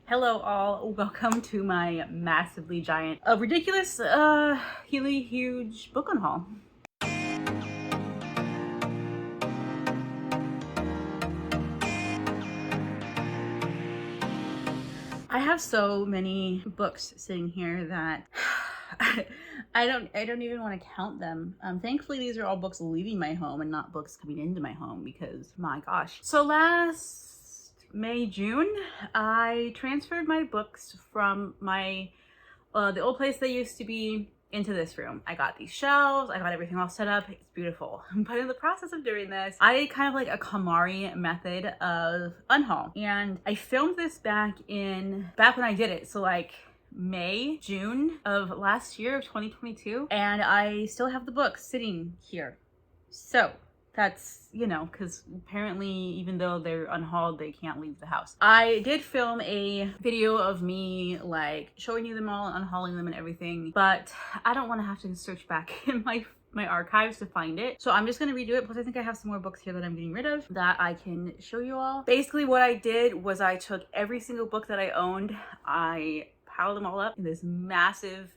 Hello all, welcome to my massively giant, ridiculous, really huge book haul. I have so many books sitting here that I don't even want to count them. Thankfully these are all books leaving my home and not books coming into my home because my gosh. So last May, June, I transferred my books from my the old place they used to be into this room. I got these shelves, I got everything all set up, it's beautiful. But in the process of doing this, I did kind of like a KonMari method of unhaul. And I filmed this back when I did it. So like May, June of last year of 2022. And I still have the books sitting here. So that's, you know, because apparently even though they're unhauled, they can't leave the house. I did film a video of me like showing you them all and unhauling them and everything, but I don't want to have to search back in my archives to find it. So I'm just going to redo it because I think I have some more books here that I'm getting rid of that I can show you all. Basically what I did was I took every single book that I owned, I piled them all up in this massive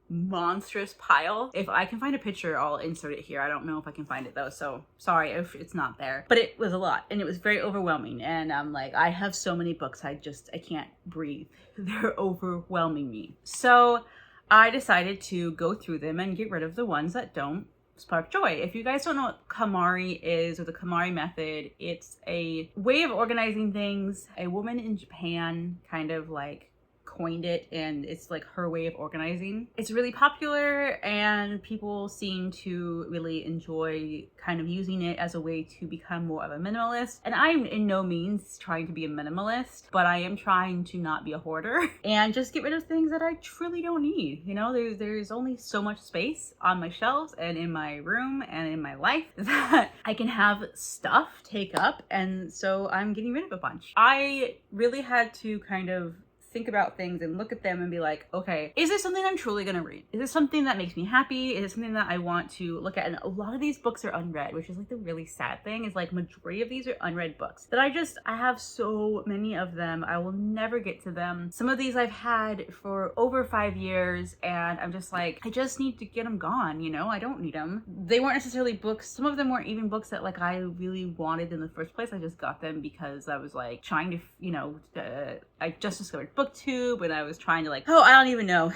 monstrous pile. If I can find a picture, I'll insert it here. I don't know if I can find it though, so sorry if it's not there. But it was a lot and it was very overwhelming, and I'm like, I have so many books, I can't breathe. They're overwhelming me. So I decided to go through them and get rid of the ones that don't spark joy. If you guys don't know what KonMari is, or the KonMari method, it's a way of organizing things. A woman in Japan kind of like coined it, and it's like her way of organizing. It's really popular and people seem to really enjoy kind of using it as a way to become more of a minimalist. And I'm in no means trying to be a minimalist, but I am trying to not be a hoarder and just get rid of things that I truly don't need. You know, there's only so much space on my shelves and in my room and in my life that I can have stuff take up, and so I'm getting rid of a bunch. I really had to kind of think about things and look at them and be like, okay, is this something I'm truly gonna read? Is this something that makes me happy? Is it something that I want to look at? And a lot of these books are unread, which is like the really sad thing, is like majority of these are unread books that I have so many of them. I will never get to them. Some of these I've had for over 5 years and I'm just like, I just need to get them gone, you know? I don't need them. They weren't necessarily books. Some of them weren't even books that like I really wanted in the first place. I just got them because I was like trying to, you know, I just discovered Booktube and I was trying to like, oh, I don't even know,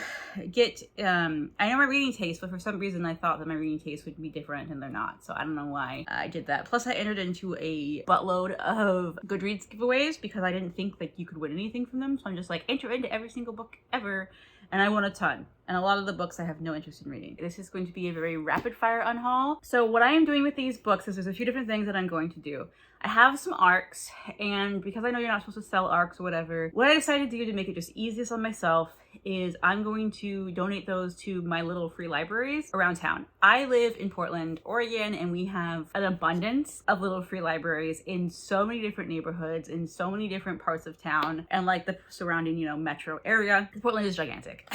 get, I know my reading taste, but for some reason I thought that my reading taste would be different and they're not. So I don't know why I did that. Plus I entered into a buttload of Goodreads giveaways because I didn't think that you could win anything from them. So I'm just like, enter into every single book ever. And I won a ton. And a lot of the books I have no interest in reading. This is going to be a very rapid fire unhaul. So what I am doing with these books is there's a few different things that I'm going to do. I have some ARCs, and because I know you're not supposed to sell ARCs or whatever, what I decided to do to make it just easiest on myself is I'm going to donate those to my little free libraries around town. I live in Portland, Oregon, and we have an abundance of little free libraries in so many different neighborhoods, in so many different parts of town, and like the surrounding, you know, metro area. Portland is gigantic.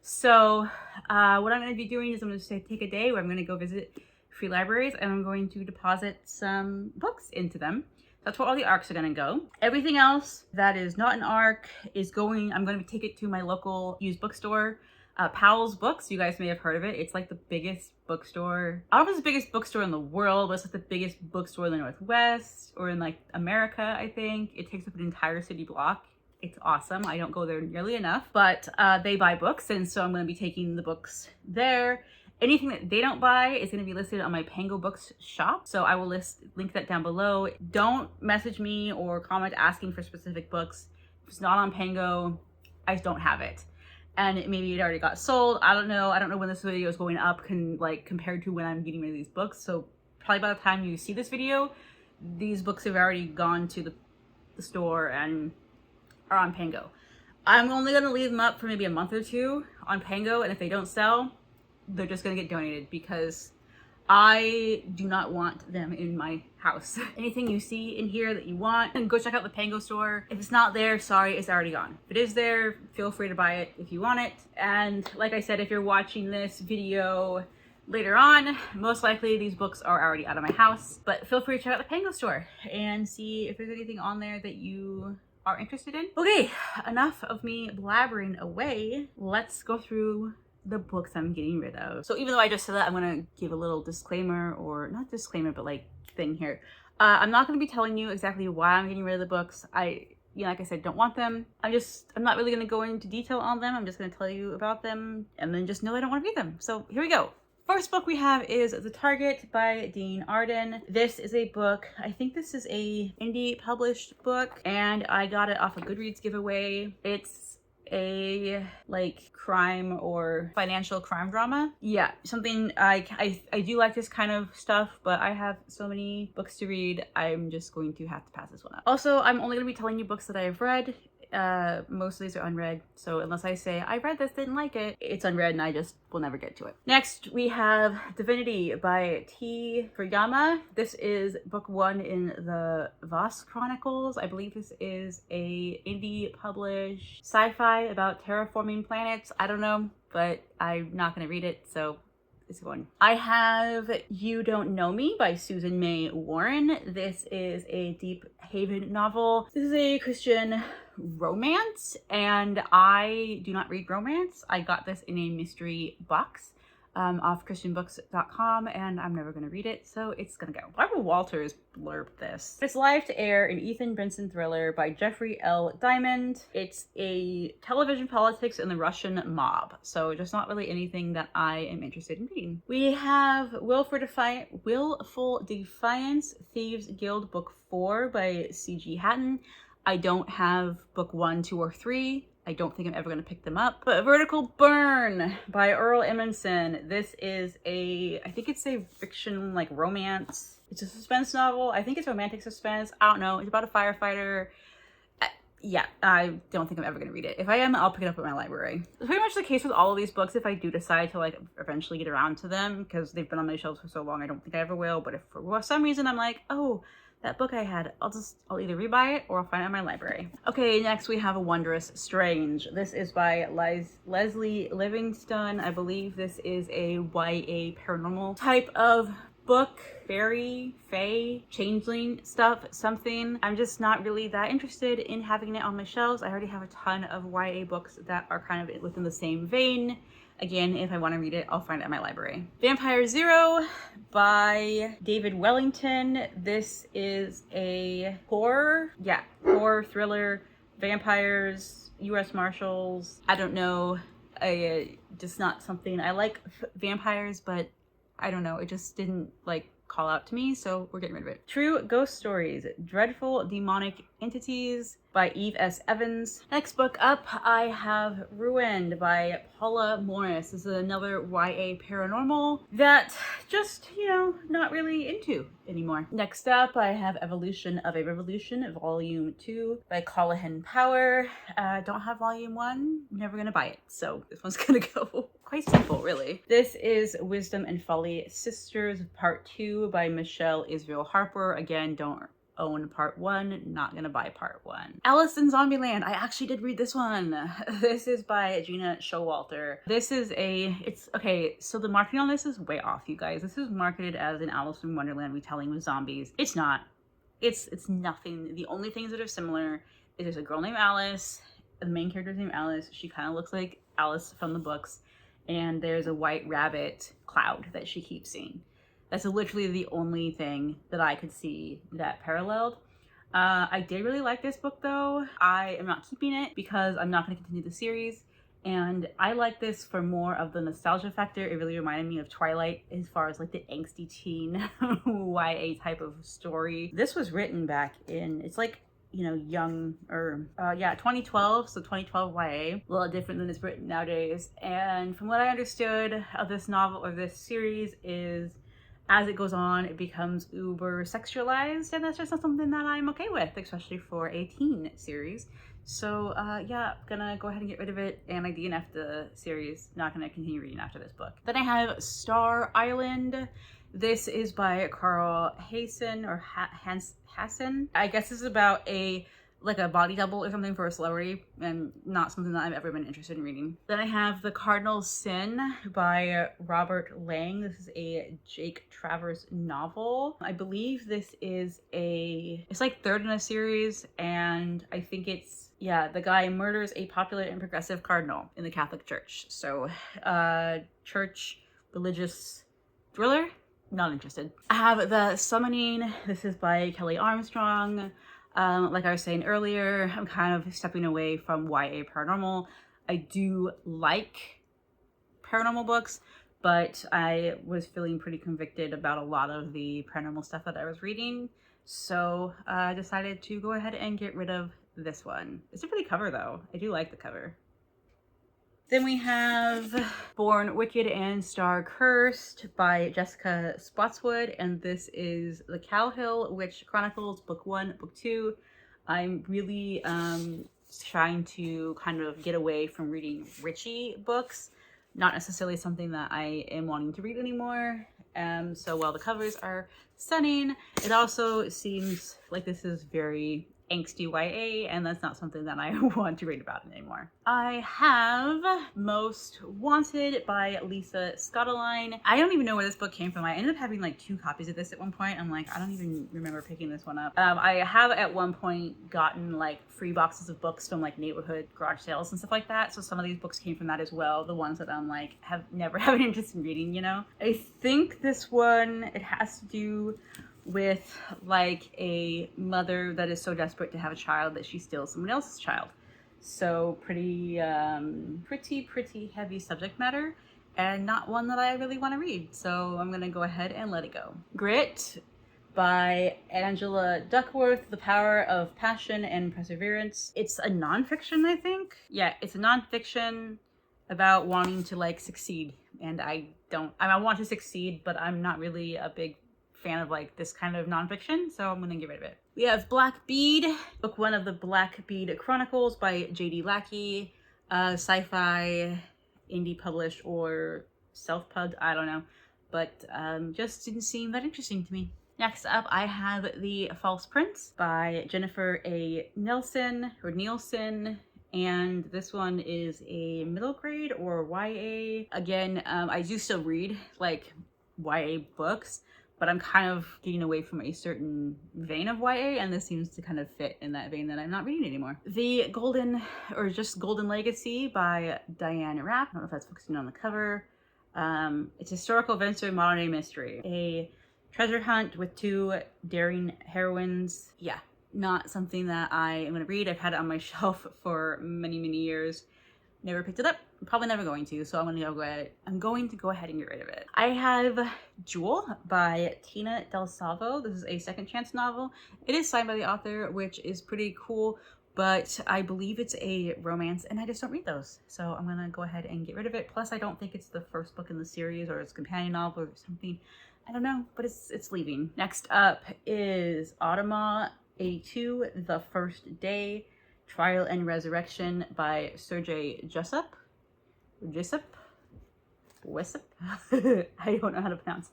So what I'm going to be doing is I'm going to take a day where I'm going to go visit free libraries and I'm going to deposit some books into them. That's where all the ARCs are going to go. Everything else that is not an ARC is going, I'm going to take it to my local used bookstore, Powell's Books. You guys may have heard of it. It's like the biggest bookstore. I don't know if it's the biggest bookstore in the world, but it's like the biggest bookstore in the Northwest or in like America, I think. It takes up an entire city block. It's awesome. I don't go there nearly enough, but they buy books, and so I'm going to be taking the books there. Anything that they don't buy is going to be listed on my PangoBooks shop, so I will link that down below. Don't message me or comment asking for specific books. If it's not on Pango, I just don't have it. And maybe it already got sold. I don't know. I don't know when this video is going up compared to when I'm getting rid of these books. So probably by the time you see this video, these books have already gone to the store and are on Pango. I'm only going to leave them up for maybe a month or two on Pango, and if they don't sell, they're just going to get donated because I do not want them in my house. Anything you see in here that you want, and go check out the Pango store. If it's not there, sorry, it's already gone. If it is there, feel free to buy it if you want it. And like I said, if you're watching this video later on, most likely these books are already out of my house, but feel free to check out the Pango store and see if there's anything on there that you are interested in. Okay, enough of me blabbering away. Let's go through the books I'm getting rid of. So even though I just said that, I'm gonna give a little disclaimer, or not disclaimer, but like thing here. I'm not gonna be telling you exactly why I'm getting rid of the books. Like I said, don't want them. I'm not really gonna go into detail on them. I'm just gonna tell you about them and then just know I don't want to read them. So here we go. First book we have is The Target by Dean Arden. This is a book, I think this is a indie published book, and I got it off a Goodreads giveaway. It's a like crime or financial crime drama. Yeah, something I do like this kind of stuff, but I have so many books to read, I'm just going to have to pass this one up. Also, I'm only going to be telling you books that I have read. Most of these are unread, so unless I say I read this, didn't like it, it's unread and I just will never get to it. Next we have Divinity by T. Fuyama. This is book 1 in the Voss Chronicles. I believe this is a indie published sci-fi about terraforming planets. I don't know, but I'm not gonna read it, so it's going. I have You Don't Know Me by Susan May Warren. This is a Deep Haven novel. This is a Christian romance, and I do not read romance. I got this in a mystery box off christianbooks.com, and I'm never going to read it, so it's gonna go. Barbara Walters blurbed this. It's live to air, an Ethan Benson thriller by Jeffrey L. Diamond. It's a television politics in the Russian mob, so just not really anything that I am interested in reading. We have Willful Defiance, Thieves Guild Book 4 by C.G. Hatton. I don't have book 1, 2, or 3. I don't think I'm ever going to pick them up. But Vertical Burn by Earl Emerson. This is I think it's a fiction, like romance. It's a suspense novel. I think it's romantic suspense. I don't know. It's about a firefighter. Yeah, I don't think I'm ever going to read it. If I am, I'll pick it up at my library. It's pretty much the case with all of these books if I do decide to like eventually get around to them, because they've been on my shelves for so long, I don't think I ever will. But if for some reason I'm like, oh, that book I had, I'll either rebuy it or I'll find it in my library. Okay, next we have A Wondrous Strange. This is by Leslie Livingston. I believe this is a YA paranormal type of book. Fairy, fae, changeling stuff, something. I'm just not really that interested in having it on my shelves. I already have a ton of YA books that are kind of within the same vein. Again, if I want to read it, I'll find it at my library. Vampire Zero by David Wellington. This is a horror thriller, vampires, U.S. Marshals. I don't know, just not something. I like vampires, but I don't know, it just didn't like call out to me, so we're getting rid of it. True Ghost Stories, Dreadful Demonic Entities by Eve S. Evans. Next book up, I have Ruined by Paula Morris. This is another YA paranormal that just, not really into anymore. Next up, I have Evolution of a Revolution, Volume 2 by Callahan Power. Don't have Volume 1, never gonna buy it, so this one's gonna go. Quite simple, really. This is Wisdom and Folly Sisters, Part 2 by Michelle Israel Harper. Again, don't own Part 1, not gonna buy Part 1. Alice in Zombieland. I actually did read this one. This is by Gina Showalter. This is okay, so the marketing on this is way off, you guys. This is marketed as an Alice in Wonderland retelling with zombies. It's not. It's nothing. The only things that are similar is there's a girl named Alice. The main character's named Alice. She kind of looks like Alice from the books. And there's a white rabbit cloud that she keeps seeing. That's literally the only thing that I could see that paralleled. I did really like this book though. I am not keeping it because I'm not going to continue the series. And I like this for more of the nostalgia factor. It really reminded me of Twilight as far as like the angsty teen YA type of story. This was written back in, it's like, young, or 2012, so 2012 YA, a little different than it's written nowadays. And from what I understood of this novel, or this series, is as it goes on, it becomes uber sexualized, and that's just not something that I'm okay with, especially for a teen series. So gonna go ahead and get rid of it, and I DNF'd the series, not gonna continue reading after this book. Then I have Star Island. This is by Carl Hassan, or Hassan. I guess this is about a like a body double or something for a celebrity, and not something that I've ever been interested in reading. Then I have The Cardinal Sin by Robert Lang. This is a Jake Travers novel. I believe this is it's like third in a series, and I think it's, yeah, the guy murders a popular and progressive cardinal in the Catholic Church. So, church, religious thriller. Not interested. I have The Summoning. This is by Kelly Armstrong. Like I was saying earlier, I'm kind of stepping away from YA paranormal. I do like paranormal books, but I was feeling pretty convicted about a lot of the paranormal stuff that I was reading. So I decided to go ahead and get rid of this one. It's a pretty cover though. I do like the cover. Then we have Born Wicked and Star Cursed by Jessica Spotswood, and this is The Cowhill Witch Chronicles, Book 1, Book 2. I'm really trying to kind of get away from reading witchy books. Not necessarily something that I am wanting to read anymore. So while the covers are stunning, it also seems like this is very angsty YA, and that's not something that I want to read about anymore. I have Most Wanted by Lisa Scottoline. I don't even know where this book came from. I ended up having like 2 copies of this at one point. I'm like, I don't even remember picking this one up. I have at one point gotten like free boxes of books from like neighborhood garage sales and stuff like that. So some of these books came from that as well. The ones that I'm like, have never had an interest in reading, you know? I think this one, it has to do with like a mother that is so desperate to have a child that she steals someone else's child. So pretty heavy subject matter, and not one that I really want to read. So I'm gonna go ahead and let it go. Grit by Angela Duckworth, The Power of Passion and Perseverance. It's a nonfiction, I think. Yeah, it's a nonfiction about wanting to like succeed. And I want to succeed, but I'm not really a big fan of like this kind of nonfiction, so I'm gonna get rid of it. We have Black Bead, book 1 of the Black Bead Chronicles by J.D. Lackey, sci-fi, indie published or self-pubbed, I don't know, but just didn't seem that interesting to me. Next up, I have The False Prince by Jennifer A. Nielsen, and this one is a middle grade or YA. Again, I do still read like YA books, but I'm kind of getting away from a certain vein of YA, and this seems to kind of fit in that vein that I'm not reading anymore. The Golden Legacy by Diane Rapp. I don't know if that's focusing on the cover. It's historical adventure, modern day mystery. A treasure hunt with 2 daring heroines. Yeah, not something that I am gonna read. I've had it on my shelf for many, many years. Never picked it up. I'm probably never going to, so I'm going to go ahead and get rid of it. I have Jewel by Tina Del Salvo. This is a second chance novel. It is signed by the author, which is pretty cool, but I believe it's a romance, and I just don't read those. So I'm gonna go ahead and get rid of it. Plus, I don't think it's the first book in the series, or it's a companion novel or something. I don't know, but it's leaving. Next up is Automa 82, The First Day, Trial and Resurrection by Sergei Jessup. I don't know how to pronounce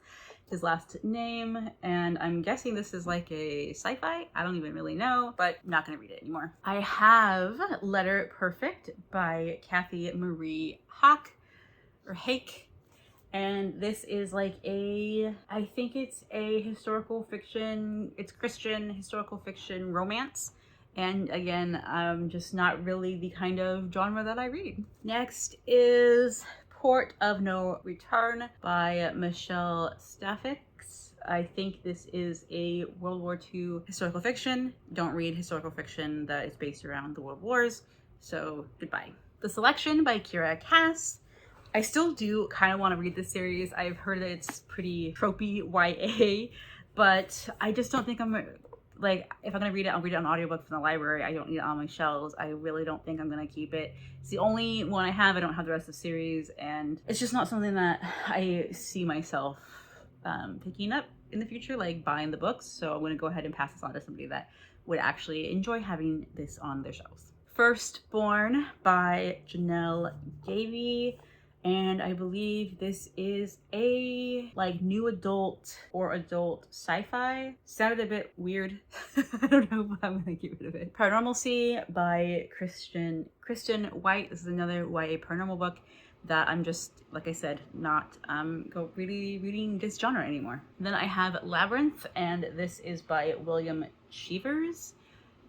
his last name, and I'm guessing this is like a sci-fi. I don't even really know, but I'm not gonna read it anymore. I have Letter Perfect by Kathy Marie Hake, and this is like I think it's a historical fiction, it's Christian historical fiction romance. And again, just not really the kind of genre that I read. Next is Port of No Return by Michelle Staf. I think this is a World War II historical fiction. Don't read historical fiction that is based around the World Wars, so goodbye. The Selection by Kira Cass. I still do kind of want to read this series. I've heard that it's pretty tropey YA, but I just don't think I'm like, if I'm gonna read it, I'll read it on audiobook from the library. I don't need it on my shelves. I really don't think I'm gonna keep it. It's the only one I have. I don't have the rest of the series, and it's just not something that I see myself picking up in the future, like buying the books. So I'm gonna go ahead and pass this on to somebody that would actually enjoy having this on their shelves. Firstborn by Janelle Gavey. And I believe this is a like new adult or adult sci-fi. Sounded a bit weird. I don't know if I'm gonna get rid of it. Paranormalcy by Kristen White. This is another YA paranormal book that I'm just, like I said, not really reading this genre anymore. Then I have Labyrinth, and this is by William Cheevers.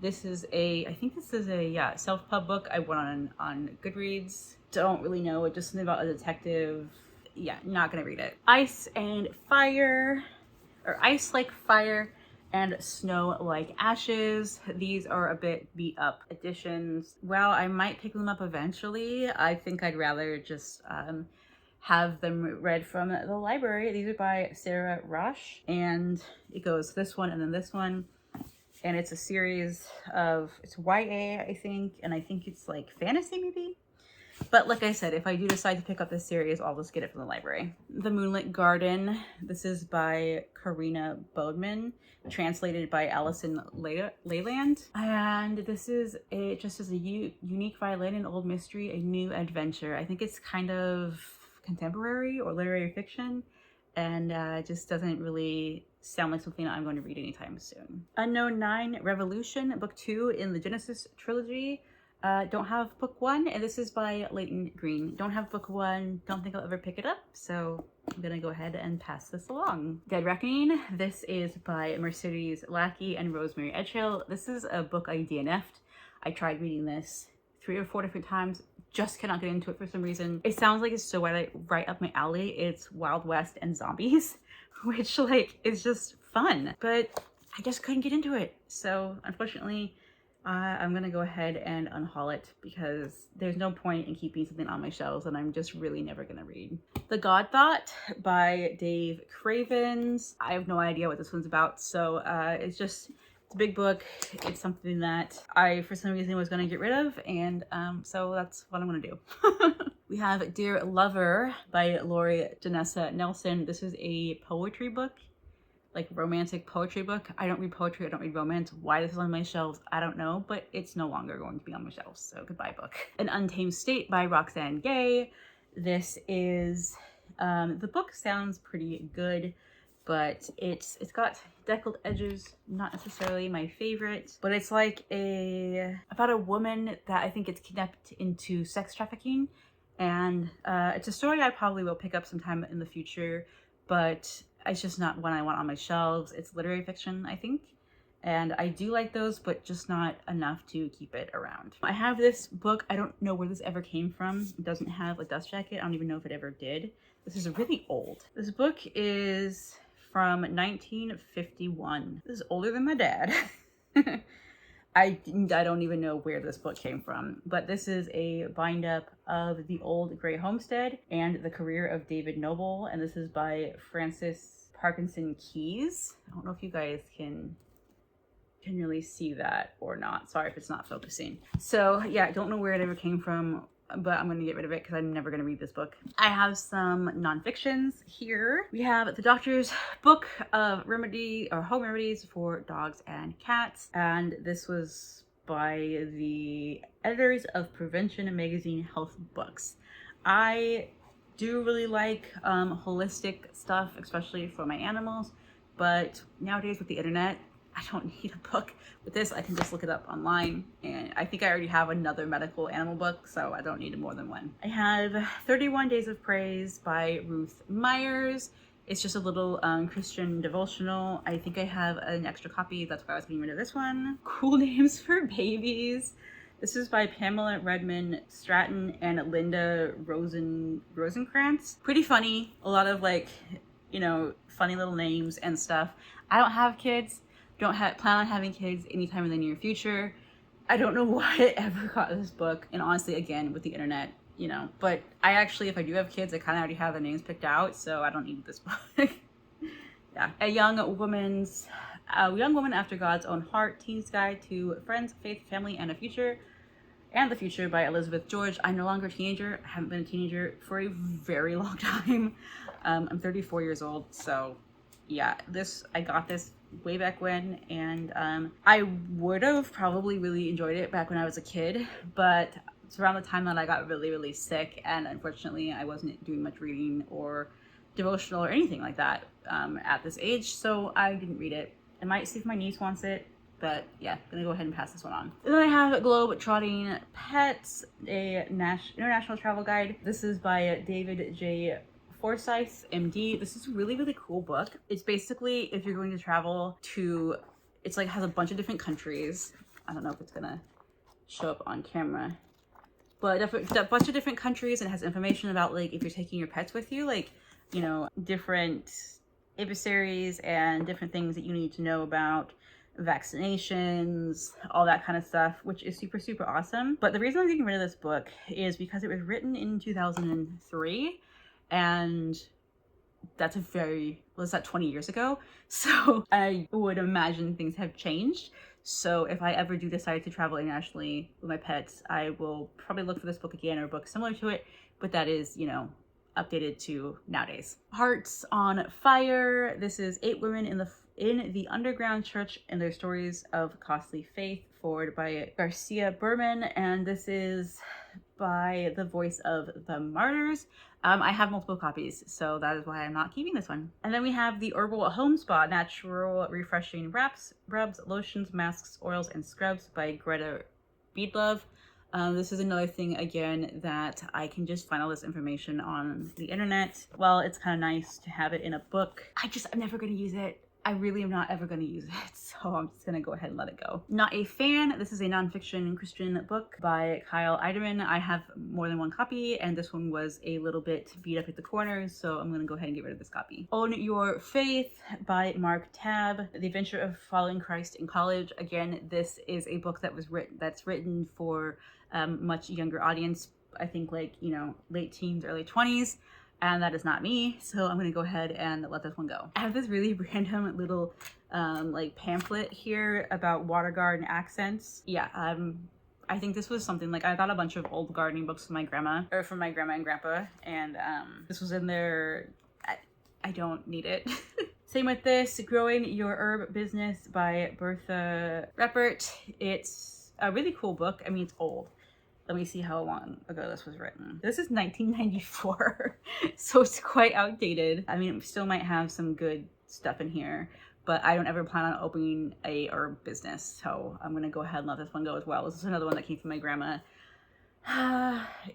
This is I think this is a self-pub book I went on Goodreads. Don't really know it, just something about a detective. Yeah, not gonna read it. Ice Like Fire and Snow Like Ashes. These are a bit beat up editions. Well, I might pick them up eventually. I think I'd rather just have them read from the library. These are by Sarah Rush, and it goes this one and then this one. And it's a series of, it's YA, I think, and I think it's like fantasy maybe? But like I said, if I do decide to pick up this series, I'll just get it from the library. The Moonlit Garden. This is by Karina Bodman, translated by Allison Leyland. And this is just as a unique violin and old mystery, a new adventure. I think it's kind of contemporary or literary fiction, and just doesn't really sound like something I'm going to read anytime soon. Unknown 9 Revolution, book 2 in the Genesis trilogy. Don't have book 1, and this is by Leighton Green. Don't have book 1, don't think I'll ever pick it up, so I'm gonna go ahead and pass this along. Dead Reckoning. This is by Mercedes Lackey and Rosemary Edgehill. This is a book I DNF'd. I tried reading this 3 or 4 different times, just cannot get into it for some reason. It sounds like it's so right up my alley. It's Wild West and zombies, which like is just fun, but I just couldn't get into it. So unfortunately, I'm gonna go ahead and unhaul it because there's no point in keeping something on my shelves and I'm just really never gonna read. The God Thought by Dave Cravens. I have no idea what this one's about, so it's a big book. It's something that I, for some reason, was gonna get rid of, and so that's what I'm gonna do. We have Dear Lover by Lori Janessa Nelson. This is a poetry book, like romantic poetry book. I don't read poetry, I don't read romance. Why this is on my shelves, I don't know, but it's no longer going to be on my shelves, so goodbye book. An Untamed State by Roxane Gay. This is, the book sounds pretty good, but it's got deckled edges, not necessarily my favorite, but it's like about a woman that I think gets kidnapped into sex trafficking, and it's a story I probably will pick up sometime in the future, but it's just not one I want on my shelves. It's literary fiction, I think, and I do like those, but just not enough to keep it around. I have this book. I don't know where this ever came from. It doesn't have a dust jacket. I don't even know if it ever did. This is really old. This book is from 1951. This is older than my dad. I don't even know where this book came from, but this is a bind up of The Old Grey Homestead and the Career of David Noble, and this is by Frances Parkinson Keyes. I don't know if you guys can really see that or not. Sorry if it's not focusing. So yeah, I don't know where it ever came from, but I'm gonna get rid of it because I'm never gonna read this book. I have some nonfictions here. We have The Doctor's Book of Home Remedies for Dogs and Cats, and this was by the editors of Prevention Magazine Health Books. I do really like holistic stuff, especially for my animals, but nowadays with the internet, I don't need a book. With this, I can just look it up online, and I think I already have another medical animal book, so I don't need more than one. I have 31 Days of Praise by Ruth Myers. It's just a little Christian devotional. I think I have an extra copy. That's why I was getting rid of this one. Cool Names for Babies. This is by Pamela Redmond Stratton and Linda Rosenkrantz. Pretty funny. A lot of like, you know, funny little names and stuff. I don't have kids. Don't plan on having kids anytime in the near future. I don't know why I ever got this book, and honestly, again, with the internet, you know, but I actually, if I do have kids, I kind of already have the names picked out, so I don't need this book. Yeah. A Young Woman After God's Own Heart, Teen's Guide to Friends, Faith, Family, and the Future by Elizabeth George. I'm no longer a teenager. I haven't been a teenager for a very long time. I'm 34 years old, so yeah, I got this way back when, and I would have probably really enjoyed it back when I was a kid, but It's around the time that I got really, really sick, and unfortunately I wasn't doing much reading or devotional or anything like that at this age, so I didn't read it. I might see if my niece wants it, but yeah, gonna go ahead and pass this one on. And then I have Globe-Trotting Pets, a international travel guide. This is by David J. Forsyth, MD. This is a really, really cool book. It's basically if you're going to travel to, it's like has a bunch of different countries. I don't know if it's gonna show up on camera, but a bunch of different countries, and it has information about like if you're taking your pets with you, like, you know, different apiaries and different things that you need to know about vaccinations, all that kind of stuff, which is super, super awesome. But the reason I'm getting rid of this book is because it was written in 2003, and that's a very, was that 20 years ago? So I would imagine things have changed. So if I ever do decide to travel internationally with my pets, I will probably look for this book again or a book similar to it, but that is, you know, updated to nowadays. Hearts on Fire. This is 8 women in the underground church and their stories of costly faith, forward by Garcia Berman, and this is by the voice of the Martyrs. I have multiple copies, so that is why I'm not keeping this one. And then we have the Herbal Home Spa, natural refreshing wraps, rubs, lotions, masks, oils, and scrubs by Greta Beadlove. This is another thing, again, that I can just find all this information on the internet. Well, it's kind of nice to have it in a book. I'm never going to use it. I really am not ever going to use it, so I'm just going to go ahead and let it go. Not a Fan. This is a nonfiction Christian book by Kyle Eiderman. I have more than one copy, and this one was a little bit beat up at the corners, so I'm going to go ahead and get rid of this copy. Own Your Faith by Mark Tabb. The Adventure of Following Christ in College. Again, this is a book that was written for much younger audience. I think, like, you know, late teens, early 20s. And that is not me, so I'm gonna go ahead and let this one go. I have this really random little like pamphlet here about water garden accents. Yeah, I think this was something like, I got a bunch of old gardening books from my grandma and grandpa, and this was in there. I don't need it. Same with this, Growing Your Herb Business by Bertha Reppert. It's a really cool book. I mean, it's old. Let me see how long ago this was written. This is 1994, so it's quite outdated. I mean, it still might have some good stuff in here, but I don't ever plan on opening a herb business, so I'm gonna go ahead and let this one go as well. This is another one that came from my grandma.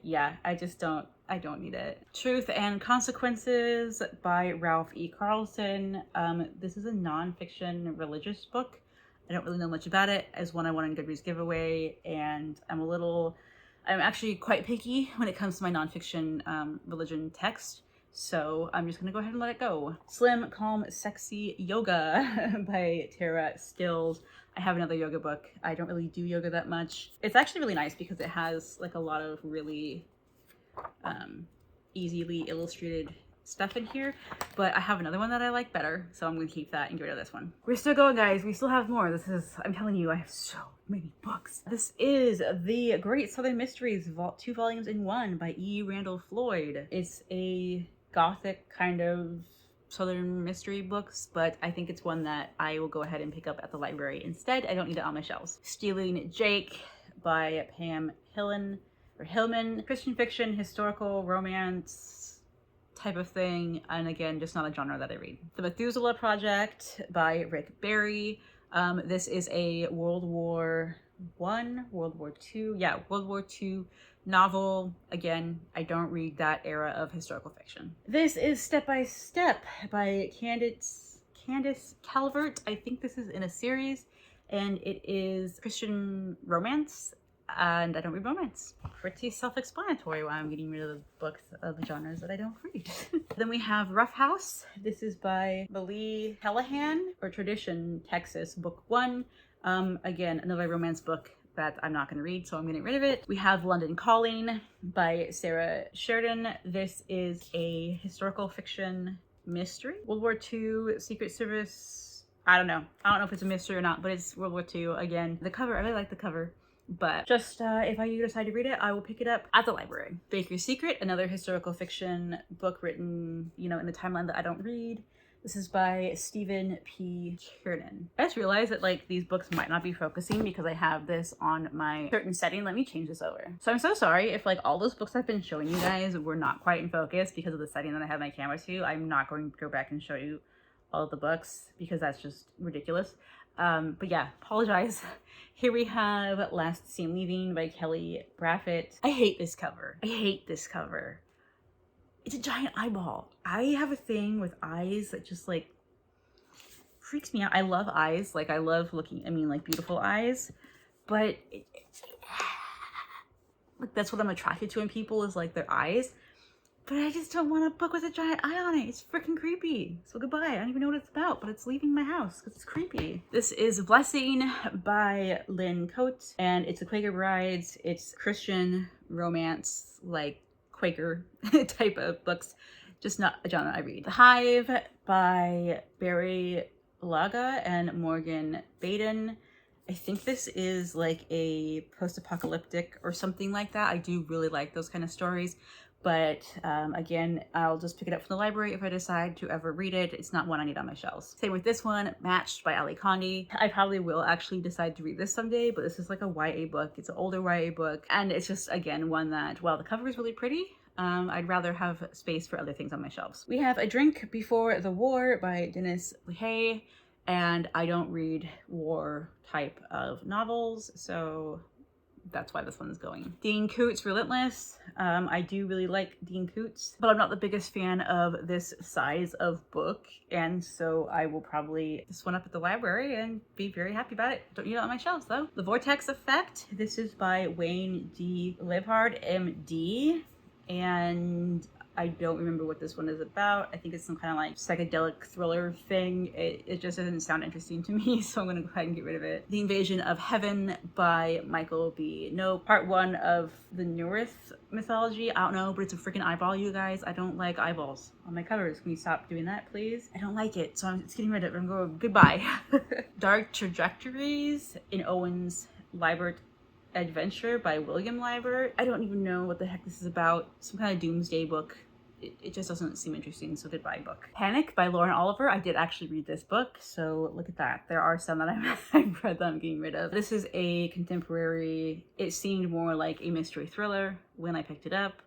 Yeah, I don't need it. Truth and Consequences by Ralph E. Carlson. This is a nonfiction religious book. I don't really know much about it. As one I won on Goodreads giveaway, and I'm actually quite picky when it comes to my nonfiction religion text, so I'm just gonna go ahead and let it go. Slim, Calm, Sexy Yoga by Tara Stills. I have another yoga book. I don't really do yoga that much. It's actually really nice because it has like a lot of really easily illustrated stuff in here, but I have another one that I like better, so I'm gonna keep that and get rid of this one. We're still going, guys. We still have more. I'm telling you, I have so many books. This is The Great Southern Mysteries, 2 volumes in 1 by E. Randall Floyd. It's a gothic kind of Southern mystery books, but I think it's one that I will go ahead and pick up at the library instead. I don't need it on my shelves. Stealing Jake by Pam Hillman. Christian fiction, historical romance type of thing, and again, just not a genre that I read. The Methuselah Project by Rick Barry. This is a World War II novel. Again, I don't read that era of historical fiction. This is Step by Step by Candace Calvert. I think this is in a series, and it is Christian romance, and I don't read romance. Pretty self-explanatory why I'm getting rid of the books of the genres that I don't read. Then we have Rough House. This is by Malie Callahan, or Tradition, Texas, Book 1. Again, another romance book that I'm not going to read, so I'm getting rid of it. We have London Calling by Sarah Sheridan. This is a historical fiction mystery. World War II, Secret Service. I don't know if it's a mystery or not, but it's World War II. Again, the cover, I really like the cover. But just if I do decide to read it, I will pick it up at the library. Baker's Secret, another historical fiction book written, you know, in the timeline that I don't read. This is by Stephen P. Kiernan. I just realized that like these books might not be focusing because I have this on my certain setting. Let me change this over. So I'm so sorry if like all those books I've been showing you guys were not quite in focus because of the setting that I have my camera to. I'm not going to go back and show you all of the books because that's just ridiculous. But yeah, apologize. Here we have Last Seen Leaving by Kelly Braffett. I hate this cover. I hate this cover. It's a giant eyeball. I have a thing with eyes that just like freaks me out. I love eyes. Like I love looking, I mean like beautiful eyes, but like that's what I'm attracted to in people is like their eyes. But I just don't want a book with a giant eye on it. It's freaking creepy. So goodbye. I don't even know what it's about, but it's leaving my house because it's creepy. This is Blessing by Lynn Coates, and it's the Quaker Brides. It's Christian romance, like Quaker type of books, just not a genre I read. The Hive by Barry Laga and Morgan Baden. I think this is like a post-apocalyptic or something like that. I do really like those kind of stories, but again, I'll just pick it up from the library if I decide to ever read it. It's not one I need on my shelves. Same with this one, Matched by Ali Condi. I probably will actually decide to read this someday, but this is like a YA book. It's an older YA book, and it's just, again, one that, while the cover is really pretty, I'd rather have space for other things on my shelves. We have A Drink Before the War by Dennis Lehey, and I don't read war type of novels, so that's why this one's going. Dean Koontz, Relentless. I do really like Dean Koontz, but I'm not the biggest fan of this size of book, and so I will probably pick this one up at the library and be very happy about it. Don't need it on my shelves though. The Vortex Effect. This is by Wayne D. Liebhard, MD, and I don't remember what this one is about. I think it's some kind of like psychedelic thriller thing. It just doesn't sound interesting to me, so I'm gonna go ahead and get rid of it. The Invasion of Heaven by Michael B. No, part 1 of the North mythology. I don't know, but it's a freaking eyeball, you guys. I don't like eyeballs on my covers. Can you stop doing that, please? I don't like it, so it's getting rid of it. I'm going goodbye. Dark Trajectories in Owen's Liebert Adventure by William Liebert. I don't even know what the heck this is about. Some kind of doomsday book. It just doesn't seem interesting, so goodbye book. Panic by Lauren Oliver. I did actually read this book, so look at that. There are some that I've read that I'm getting rid of. This is a contemporary, it seemed more like a mystery thriller when I picked it up.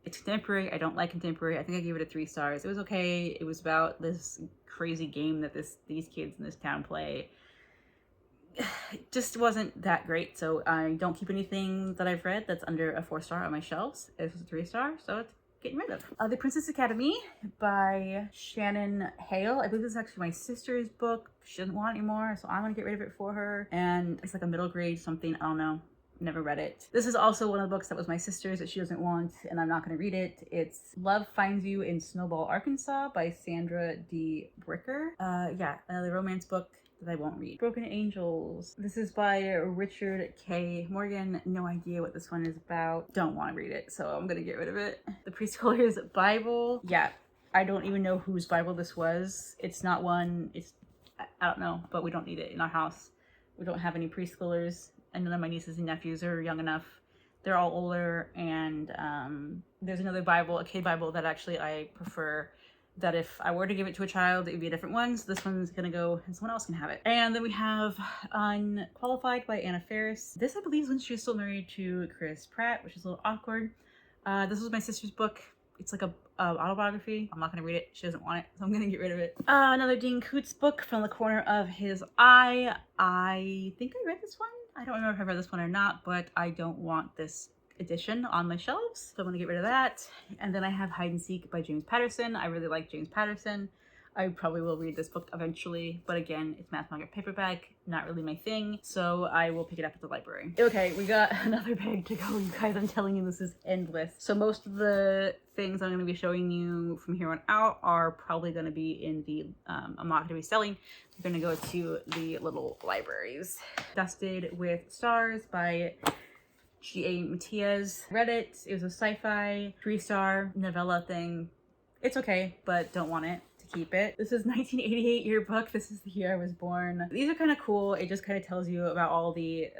It's contemporary. I don't like contemporary. I think I gave it a 3 stars. It was okay. It was about this crazy game that these kids in this town play. It just wasn't that great, so I don't keep anything that I've read that's under a 4 star on my shelves. It was a 3 star, so it's getting rid of. The Princess Academy by Shannon Hale. I believe this is actually my sister's book. She doesn't want it anymore, so I'm gonna get rid of it for her. And it's like a middle grade something, I don't know. Never read it. This is also one of the books that was my sister's that she doesn't want, and I'm not gonna read it. It's Love Finds You in Snowball, Arkansas by Sandra D. Bricker. Yeah, another romance book that I won't read. Broken Angels. This is by Richard K. Morgan. No idea what this one is about. Don't want to read it, so I'm gonna get rid of it. The Preschooler's Bible. Yeah, I don't even know whose Bible this was. It's not one, I don't know, but we don't need it in our house. We don't have any preschoolers, and none of my nieces and nephews are young enough. They're all older, and there's another Bible, a kid Bible, that actually I prefer, that if I were to give it to a child, it would be a different one. So this one's gonna go and someone else can have it. And then we have Unqualified by Anna Faris. This, I believe, is when she was still married to Chris Pratt, which is a little awkward. This was my sister's book. It's like a autobiography. I'm not gonna read it. She doesn't want it, so I'm gonna get rid of it. Another Dean Koontz book, From the Corner of His Eye. I think I read this one. I don't remember if I read this one or not, but I don't want this edition on my shelves, so I'm gonna get rid of that. And then I have Hide and Seek by James Patterson. I really like James Patterson. I probably will read this book eventually, but again, it's mass market paperback, not really my thing, so I will pick it up at the library. Okay, we got another bag to go, you guys. I'm telling you, this is endless. So most of the things I'm going to be showing you from here on out are probably going to be in the, I'm not going to be selling. We're going to go to the little libraries. Dusted with Stars by G.A. Matias. Read it. It was a sci-fi 3-star novella thing. It's okay, but don't want it to keep it. This is 1988 yearbook. This is the year I was born. These are kind of cool. It just kind of tells you about all the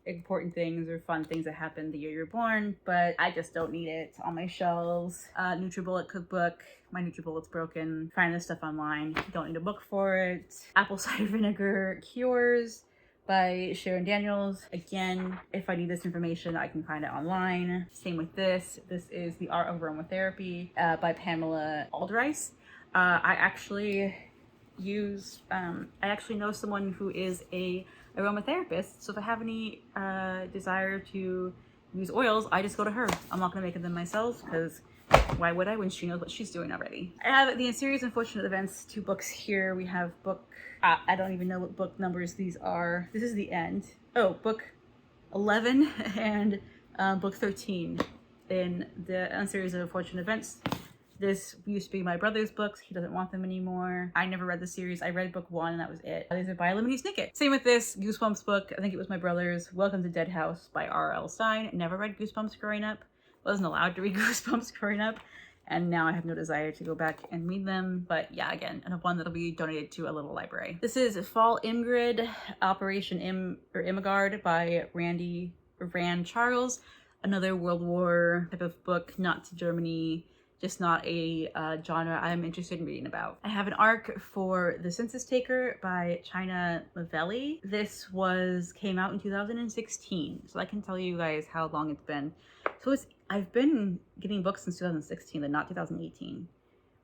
important things or fun things that happened the year you're born, but I just don't need it on my shelves. NutriBullet cookbook. My NutriBullet's broken. Find this stuff online. Don't need a book for it. Apple cider vinegar cures by Sharon Daniels. Again, if I need this information, I can find it online. Same with this. This is The Art of Aromatherapy by Pamela Aldrice. I actually know someone who is a aromatherapist. So if I have any desire to use oils, I just go to her. I'm not gonna make them myself because why would I when she knows what she's doing already? I have the Series Unfortunate Events 2 books here. We have book, I don't even know what book numbers these are. This is the end. Oh, book 11 and book 13 in the Series of Unfortunate Events. This used to be my brother's books. He doesn't want them anymore. I never read the series. I read book 1 and that was it. These are by Lemony Snicket. Same with this Goosebumps book. I think it was my brother's. Welcome to Dead House by R.L. Stine. Never read Goosebumps growing up. Wasn't allowed to read Goosebumps growing up. And now I have no desire to go back and read them. But yeah, again, and one that'll be donated to a little library. This is Fall Imgrid, Operation Imagard by Rand Charles. Another World War type of book, not to Germany. Just not a genre I'm interested in reading about. I have an arc for The Census Taker by China Mieville. This came out in 2016, so I can tell you guys how long it's been. So I've been getting books since 2016 and not 2018.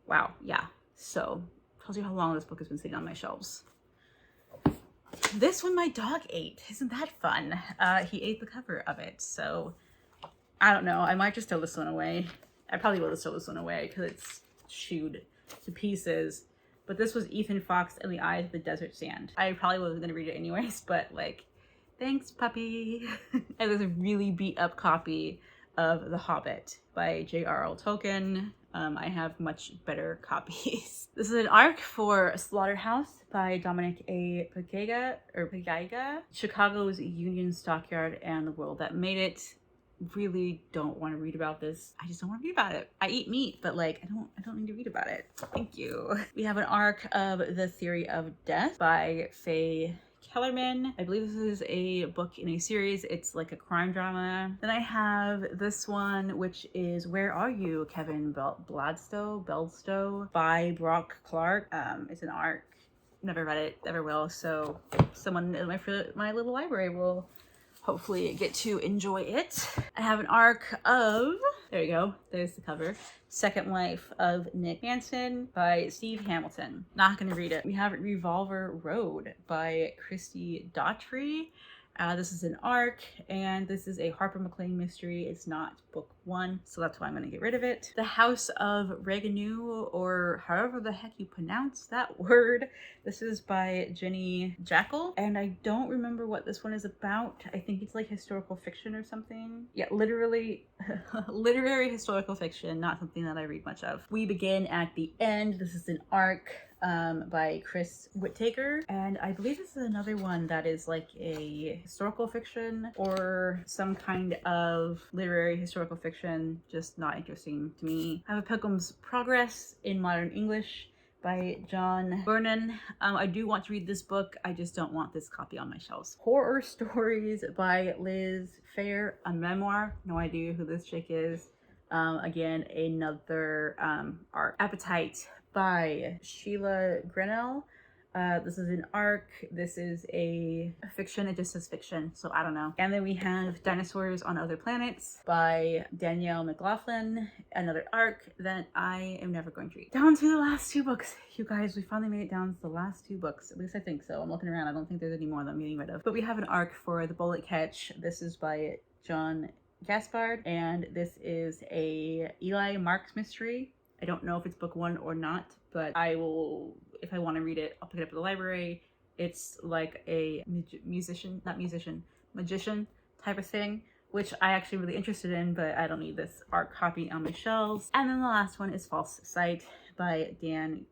Wow, yeah. So tells you how long this book has been sitting on my shelves. This one my dog ate. Isn't that fun? He ate the cover of it, so I don't know. I might just throw this one away. I probably will just throw this one away because it's chewed to pieces. But this was Ethan Fox and the Eyes of the Desert Sand. I probably wasn't going to read it anyways, but like, thanks, puppy. And there's a really beat up copy of The Hobbit by J.R.R. Tolkien. I have much better copies. This is an arc for Slaughterhouse by Dominic A. Pagaiga. Chicago's Union Stockyard and the World That Made It. Really don't want to read about this. I just don't want to read about it. I eat meat, but like I don't need to read about it. Thank you. We have an arc of The Theory of Death by Faye Kellerman. I believe this is a book in a series. It's like a crime drama. Then I have this one, which is Where Are You, Kevin Belstow by Brock Clark. It's an arc. Never read it, never will. So someone in my little library will hopefully get to enjoy it. I have an arc of, there you go, there's the cover, Second Life of Nick Manson by Steve Hamilton. Not gonna read it. We have Revolver Road by Christy Daughtry. This is an arc, and this is a Harper McLean mystery. It's not book 1, so that's why I'm gonna get rid of it. The House of Reganu, or however the heck you pronounce that word. This is by Jenny Jackal, and I don't remember what this one is about. I think it's like historical fiction or something. Yeah, literally, literary historical fiction, not something that I read much of. We begin at the end. This is an arc by Chris Whittaker, and I believe this is another one that is like a historical fiction or some kind of literary historical fiction, just not interesting to me. I have a Pilgrim's Progress in Modern English by John Vernon. I do want to read this book, I just don't want this copy on my shelves. Horror Stories by Liz Fair, a memoir. No idea who this chick is. Again, another art. Appetite by Sheila Grinnell. This is an arc. This is a fiction. It just says fiction, so I don't know. And then we have Dinosaurs on Other Planets by Danielle McLaughlin. Another arc that I am never going to read. Down to the last 2 books. You guys, we finally made it down to the last 2 books. At least I think so. I'm looking around. I don't think there's any more that I'm getting rid of. But we have an arc for The Bullet Catch. This is by John Gaspard, and this is a Eli Marks mystery. I don't know if it's book 1 or not, but I will, if I want to read it, I'll pick it up at the library. It's like a magician type of thing, which I actually really interested in, but I don't need this art copy on my shelves. And then the last one is False Sight by Dan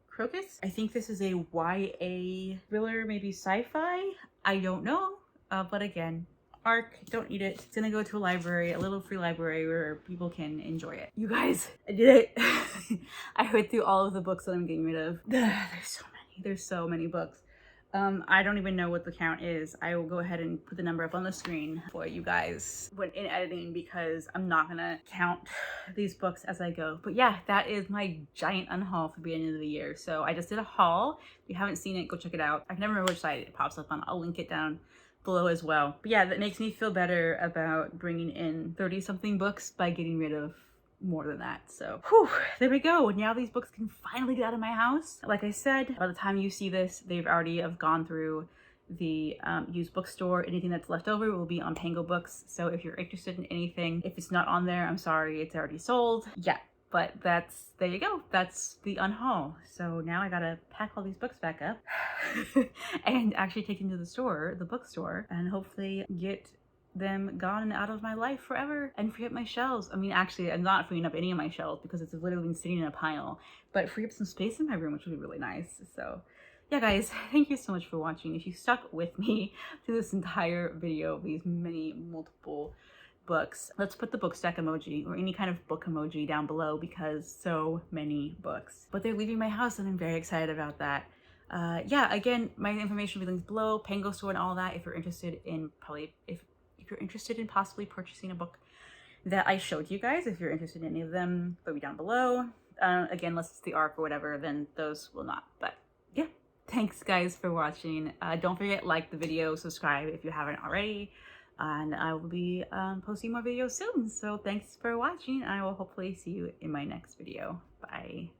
Crocus. I think this is a YA thriller, maybe sci-fi. I don't know, but again, ARC, don't eat it. It's gonna go to a library, a little free library where people can enjoy it. You guys, I did it. I went through all of the books that I'm getting rid of. There's so many books. I don't even know what the count is. I will go ahead and put the number up on the screen for you guys when in editing, because I'm not gonna count these books as I go. But yeah, that is my giant unhaul for the beginning of the year. So I just did a haul. If you haven't seen it, go check it out. I can never remember which site it pops up on. I'll link it down below as well. But yeah, that makes me feel better about bringing in 30 something books by getting rid of more than that. So whew, there we go. Now these books can finally get out of my house. Like I said, by the time you see this, they've already have gone through the used bookstore. Anything that's left over will be on PangoBooks. So if you're interested in anything, if it's not on there, I'm sorry, it's already sold. Yeah, but there you go. That's the unhaul. So now I gotta pack all these books back up and actually take them to the store, the bookstore, and hopefully get them gone and out of my life forever and free up my shelves. I mean, actually, I'm not freeing up any of my shelves because it's literally been sitting in a pile, but free up some space in my room, which would be really nice. So yeah, guys, thank you so much for watching. If you stuck with me through this entire video, these multiple books, let's put the book stack emoji or any kind of book emoji down below, because so many books. But they're leaving my house and I'm very excited about that. Yeah, again, my information will be linked below, Pango Store and all that, if you're interested in if you're interested in possibly purchasing a book that I showed you guys. If you're interested in any of them, they'll be down below. Again, unless it's the ARC or whatever, then those will not. But yeah, thanks guys for watching. Don't forget, like the video, subscribe if you haven't already, and I will be posting more videos soon. So thanks for watching. I will hopefully see you in my next video. Bye.